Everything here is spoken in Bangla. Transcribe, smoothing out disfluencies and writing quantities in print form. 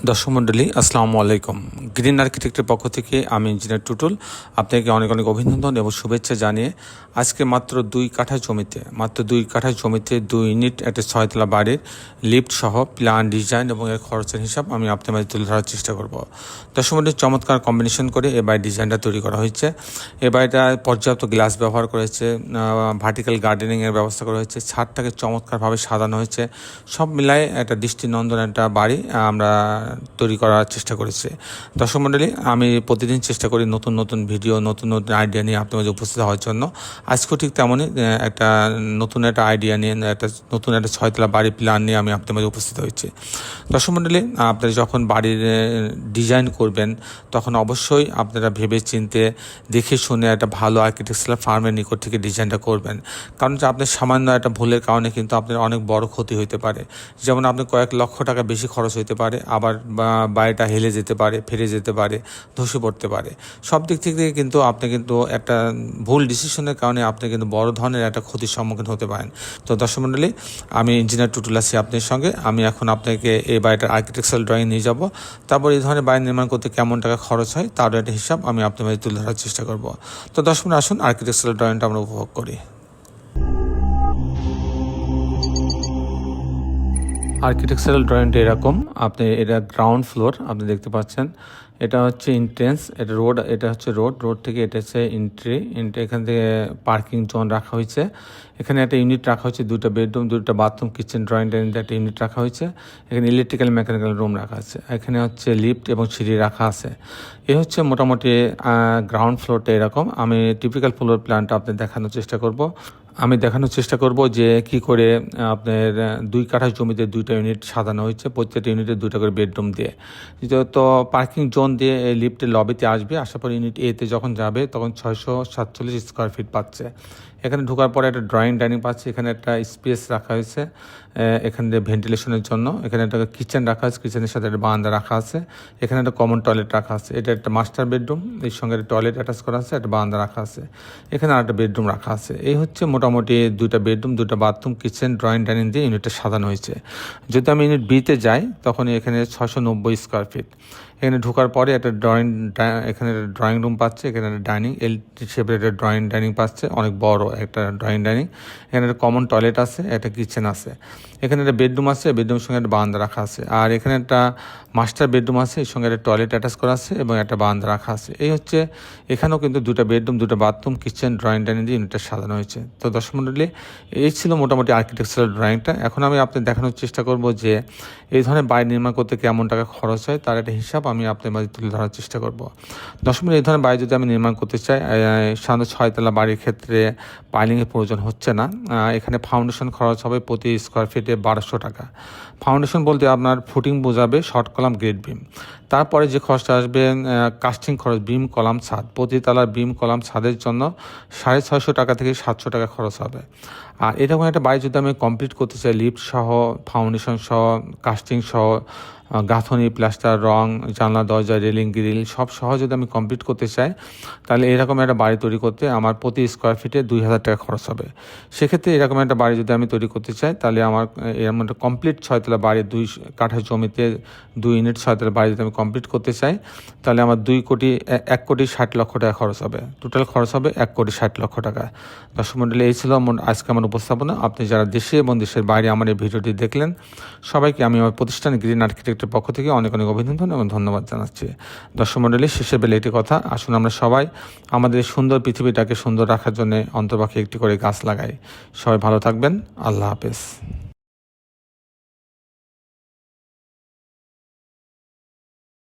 দর্শক মণ্ডলী আসসালামু আলাইকুম। গ্রিন আর্কিটেক্টের পক্ষ থেকে আমি ইঞ্জিনিয়ার টুটুল আপনাকে অনেক অনেক অভিনন্দন এবং শুভেচ্ছা জানিয়ে আজকে মাত্র 2 কাঠা জমিতে 2 ইউনিট একটা 6তলা বাড়ির লিফট সহ প্ল্যান ডিজাইন এবং এর খরচের হিসাব আমি আপনার মাঝে তুলে ধরার চেষ্টা করব। দর্শক মণ্ডলী চমৎকার কম্বিনেশন করে এই বাড়ির ডিজাইনটা তৈরি করা হয়েছে। এই বাড়িটা পর্যাপ্ত গ্লাস ব্যবহার করেছে, ভার্টিক্যাল গার্ডেনিংয়ের ব্যবস্থা করা হয়েছে, ছাদটাকে চমৎকারভাবে সাজানো হয়েছে। সব মিলায় একটা দৃষ্টিনন্দন একটা বাড়ি আমরা তৈরি করার চেষ্টা করেছে। দর্শক মণ্ডলী, আমি প্রতিদিন চেষ্টা করি নতুন নতুন ভিডিও, নতুন নতুন আইডিয়া নিয়ে আপনার মাঝে উপস্থিত হওয়ার জন্য। আজকেও ঠিক তেমনই একটা নতুন একটা আইডিয়া নিয়ে নতুন একটা 6তলা বাড়ির প্ল্যান নিয়ে আমি আপনার মাঝে উপস্থিত হয়েছি। দর্শক মণ্ডলী, আপনারা যখন বাড়ির ডিজাইন করবেন তখন অবশ্যই আপনারা ভেবে চিন্তে দেখে শুনে একটা ভালো আর্কিটেকচারাল ফার্মের নিকট থেকে ডিজাইনটা করবেন। কারণ আপনার সামান্য একটা ভুলের কারণে কিন্তু আপনার অনেক বড় ক্ষতি হতে পারে। যেমন আপনার কয়েক লক্ষ টাকা বেশি খরচ হতে পারে, আবার বাড়িটা হেলে যেতে পারে, ফেরে যেতে পারে, ধসে পড়তে পারে। সব দিক থেকে কিন্তু আপনি কিন্তু একটা ভুল ডিসিশনের কারণে আপনি কিন্তু বড় ধরনের একটা ক্ষতির সম্মুখীন হতে পারেন। তো দর্শক মণ্ডলী, আমি ইঞ্জিনিয়ার টুটুল আছি আপনার সঙ্গে। আমি এখন আপনাকে এই বাড়িটার আর্কিটেকচারাল ড্রয়িং নিয়ে যাব, তারপর এই ধরনের বাড়ি নির্মাণ করতে কেমন টাকা খরচ হয় তার একটা হিসাব আমি আপনার মাঝে তুলে ধরার চেষ্টা করব। তো দর্শক মণ্ডলী, আসুন আর্কিটেকচারাল ড্রয়িংটা আমরা উপভোগ করি। আর্কিটেকচারাল ড্রয়িংটা এরকম, আপনি এটা গ্রাউন্ড ফ্লোর আপনি দেখতে পাচ্ছেন, এটা হচ্ছে এন্ট্রেন্স, এটা রোড, এটা হচ্ছে রোড থেকে এটা হচ্ছে এন্ট্রি। এখান থেকে পার্কিং জোন রাখা হয়েছে। এখানে একটা ইউনিট রাখা হয়েছে, 2টা বেডরুম, 2টা বাথরুম, কিচেন, ড্রয়িং ডাইনিং একটা ইউনিট রাখা হয়েছে। এখানে ইলেকট্রিক্যাল মেকানিক্যাল রুম রাখা আছে। এখানে হচ্ছে লিফট এবং সিঁড়ি রাখা আছে। এ হচ্ছে মোটামুটি গ্রাউন্ড ফ্লোরটা এরকম। আমি টিপিক্যাল ফ্লোর প্ল্যানটা আপনি দেখানোর চেষ্টা করব যে কি করে আপনার 2 কাঠা জমিতে 2টা ইউনিট সাজানো হয়েছে, প্রত্যেকটা ইউনিটে 2টা করে বেডরুম দিয়ে। তো পার্কিং জোন দিয়ে এই লিফটের লবিতে আসবে, আসার পর ইউনিট এতে যখন যাবে তখন 647 স্কোয়ার ফিট পাচ্ছে। এখানে ঢোকার পরে একটা ড্রয়িং ডাইনিং পাচ্ছে, এখানে একটা স্পেস রাখা হয়েছে এখানে ভেন্টিলেশনের জন্য। এখানে একটা কিচেন রাখা আছে, কিচেনের সাথে একটা বারান্দা রাখা আছে। এখানে একটা কমন টয়লেট রাখা আছে, এটা একটা মাস্টার বেডরুম, এর সঙ্গে একটা টয়লেট অ্যাটাচ করা আছে, একটা বারান্দা রাখা আছে। এখানে আর একটা বেডরুম রাখা আছে। এই হচ্ছে মোটামুটি 2টা বেডরুম, 2টা বাথরুম, কিচেন, ড্রয়িং ডাইনিং দিয়ে ইউনিটটা সাজানো হয়েছে। যদি আমি ইউনিট বিতে যাই তখন এখানে 690 স্কোয়ার ফিট। এখানে ঢোকার পরে একটা এখানে ড্রয়িং রুম পাচ্ছে, এখানে একটা ডাইনিং এল শেপের একটা ড্রয়িং ডাইনিং পাচ্ছে, অনেক বড় একটা ড্রয়িং ডাইনিং। এখানে একটা কমন টয়লেট আছে, একটা কিচেন আছে। এখানে একটা বেডরুম আছে, বেডরুমের সঙ্গে একটা বারান্দা রাখা আছে। আর এখানে একটা মাস্টার বেডরুম আছে, এর সঙ্গে একটা টয়লেট অ্যাটাচ করা আছে এবং একটা বারান্দা রাখা আছে। এই হচ্ছে, এখানেও কিন্তু 2টা বেডরুম, 2টা বাথরুম, কিচেন, ড্রয়িং ডাইনিং দিয়ে ইউনিটটা সাজানো হয়েছে। তো দর্শক মণ্ডলী, এই ছিল মোটামুটি আর্কিটেকচারাল ড্রয়িংটা। এখন আমি আপনাদের দেখানোর চেষ্টা করব যে এই ধরনের বাড়ি নির্মাণ করতে কেমন টাকা খরচ হয় তার একটা হিসাব আমি আপনাদের মাঝে তুলে ধরার চেষ্টা করব। দর্শক মণ্ডলী, এই ধরনের বাড়ি যদি আমি নির্মাণ করতে চাই, সাধারণত 6তলা বাড়ির ক্ষেত্রে পাইলিংয়ের প্রয়োজন হচ্ছে না। এখানে ফাউন্ডেশন খরচ হবে প্রতি স্কোয়ার ফিটে 1200 টাকা। ফাউন্ডেশন বলতে আপনার ফুটিং বোঝাবে, শর্ট কলাম, গ্রেড বিম। তারপরে যে খরচটা আসবে কাস্টিং খরচ, বিম কলাম ছাদ, প্রতি তলার বিম কলাম ছাদের জন্য 650 টাকা থেকে 700 টাকা খরচ হবে। আর এরকম একটা বাড়ি যদি আমি কমপ্লিট করতে চাই, লিফট সহ, ফাউন্ডেশন সহ, কাস্টিং সহ, গাঁথনি, প্লাস্টার, রং, জানলা, দরজা, রেলিং, গ্রিল সব সহ যদি আমি কমপ্লিট করতে চাই, তাহলে এরকম একটা বাড়ি তৈরি করতে আমার প্রতি স্কোয়ার ফিটে 2000 টাকা খরচ হবে। সেক্ষেত্রে এরকম একটা বাড়ি যদি আমি তৈরি করতে চাই, তাহলে আমার এরকম একটা কমপ্লিট 6তলা বাড়ি, 2 কাঠা জমিতে 2 ইউনিট 6তলা বাড়ি যদি আমি কমপ্লিট করতে চাই, তাহলে আমার 1 কোটি 60 লক্ষ টাকা খরচ হবে। টোটাল খরচ হবে 1 কোটি 60 লক্ষ টাকা। দর্শক মণ্ডলী, এই ছিল আজকে আমার উপস্থাপনা। আপনি যারা দেশে এবং দেশের বাইরে আমার এই ভিডিওটি দেখলেন, সবাইকে আমি আমার প্রতিষ্ঠান গ্রিন আর্কিটেক্টের পক্ষ থেকে অনেক অনেক অভিনন্দন এবং ধন্যবাদ জানাচ্ছি। দর্শক মণ্ডলী, শেষের বেলা একটি কথা, আসুন আমরা সবাই আমাদের সুন্দর পৃথিবীটাকে সুন্দর রাখার জন্য অন্তপক্ষে একটি করে গাছ লাগাই। সবাই ভালো থাকবেন। আল্লাহ হাফেজ।